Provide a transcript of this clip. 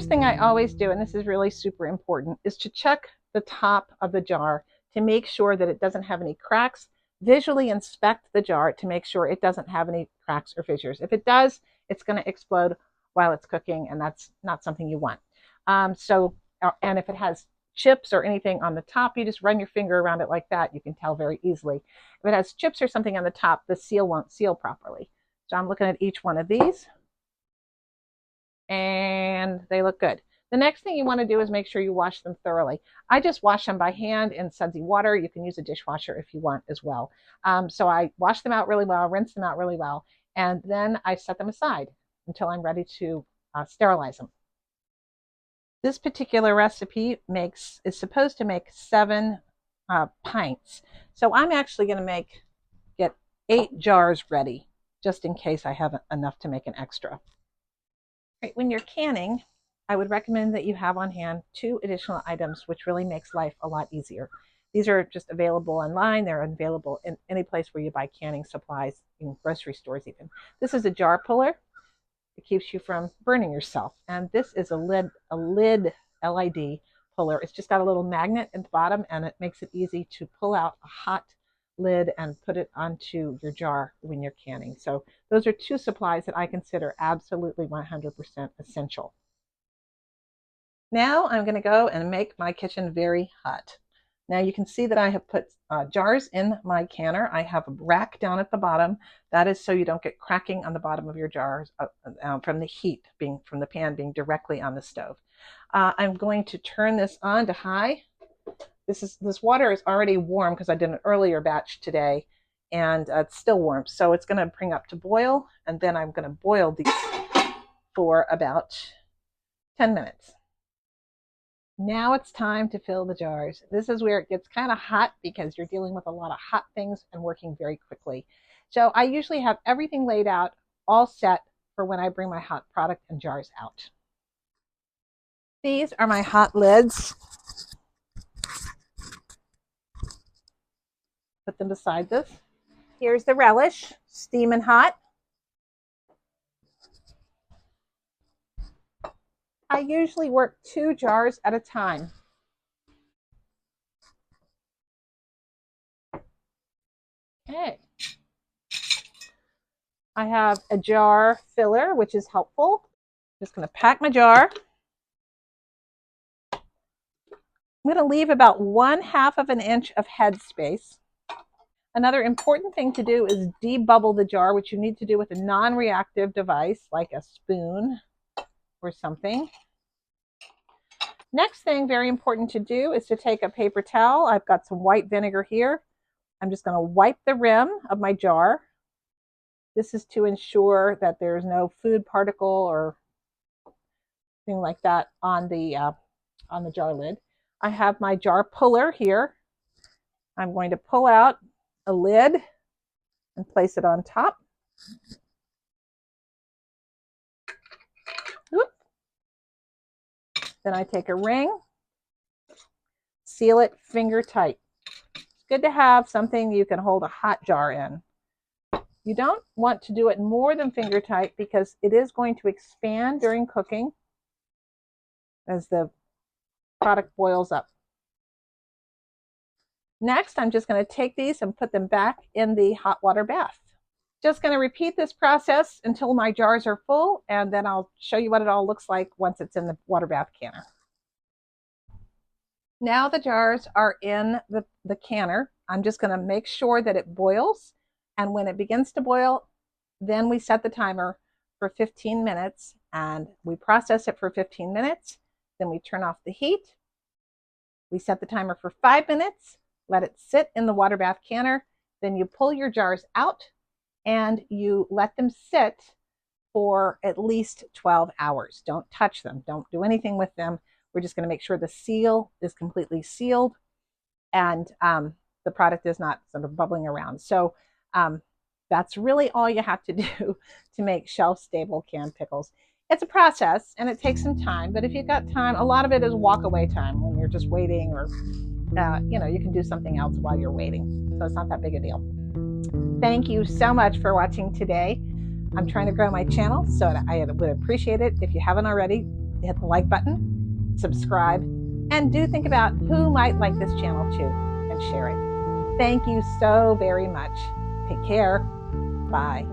thing I always do, and this is really super important, is to check the top of the jar to make sure that it doesn't have any cracks. Visually inspect the jar to make sure it doesn't have any cracks or fissures. If it does, it's going to explode while it's cooking, and that's not something you want. And if it has chips or anything on the top, you just run your finger around it like that. You can tell very easily. If it has chips or something on the top, the seal won't seal properly. So I'm looking at each one of these, and they look good. The next thing you want to do is make sure you wash them thoroughly. I just wash them by hand in sudsy water. You can use a dishwasher if you want as well. So I wash them out really well, rinse them out really well, and then I set them aside until I'm ready to sterilize them. This particular recipe is supposed to make 7 pints. So I'm actually going to get 8 jars ready, just in case I have enough to make an extra. Right, when you're canning, I would recommend that you have on hand 2 additional items, which really makes life a lot easier. These are just available online. They're available in any place where you buy canning supplies, in grocery stores even. This is a jar puller. It keeps you from burning yourself. And this is a lid LID puller. It's just got a little magnet at the bottom, and it makes it easy to pull out a hot lid and put it onto your jar when you're canning. So those are 2 supplies that I consider absolutely 100% essential. Now I'm going to go and make my kitchen very hot. Now you can see that I have put jars in my canner. I have a rack down at the bottom. That is so you don't get cracking on the bottom of your jars from the heat from the pan being directly on the stove. I'm going to turn this on to high. This water is already warm because I did an earlier batch today, and it's still warm. So it's going to bring up to boil, and then I'm going to boil these for about 10 minutes. Now it's time to fill the jars. This is where it gets kind of hot because you're dealing with a lot of hot things and working very quickly. So I usually have everything laid out, all set for when I bring my hot product and jars out. These are my hot lids. Put them beside this. Here's the relish, steaming hot. I usually work 2 jars at a time. Okay. I have a jar filler, which is helpful. I'm just going to pack my jar. I'm going to leave about 1/2 of an inch of head space. Another important thing to do is debubble the jar, which you need to do with a non-reactive device like a spoon or something. Next thing, very important to do, is to take a paper towel. I've got some white vinegar here. I'm just going to wipe the rim of my jar. This is to ensure that there's no food particle or thing like that on the jar lid. I have my jar puller here. I'm going to pull out a lid and place it on top. Whoop. Then I take a ring, seal it finger tight. It's good to have something you can hold a hot jar in. You don't want to do it more than finger tight because it is going to expand during cooking as the product boils up. Next, I'm just going to take these and put them back in the hot water bath. Just going to repeat this process until my jars are full, and then I'll show you what it all looks like once it's in the water bath canner. Now the jars are in the canner. I'm just going to make sure that it boils, and when it begins to boil, then we set the timer for 15 minutes, and we process it for 15 minutes. Then we turn off the heat. We set the timer for 5 minutes, let it sit in the water bath canner. Then you pull your jars out and you let them sit for at least 12 hours. Don't touch them. Don't do anything with them. We're just going to make sure the seal is completely sealed and the product is not sort of bubbling around. So that's really all you have to do to make shelf-stable canned pickles. It's a process and it takes some time, but if you've got time, a lot of it is walk-away time when you're just waiting, or you can do something else while you're waiting. So it's not that big a deal. Thank you so much for watching today. I'm trying to grow my channel, so I would appreciate it if you haven't already. hit the like button, subscribe, and do think about who might like this channel too and share it. Thank you so very much. Take care. Bye.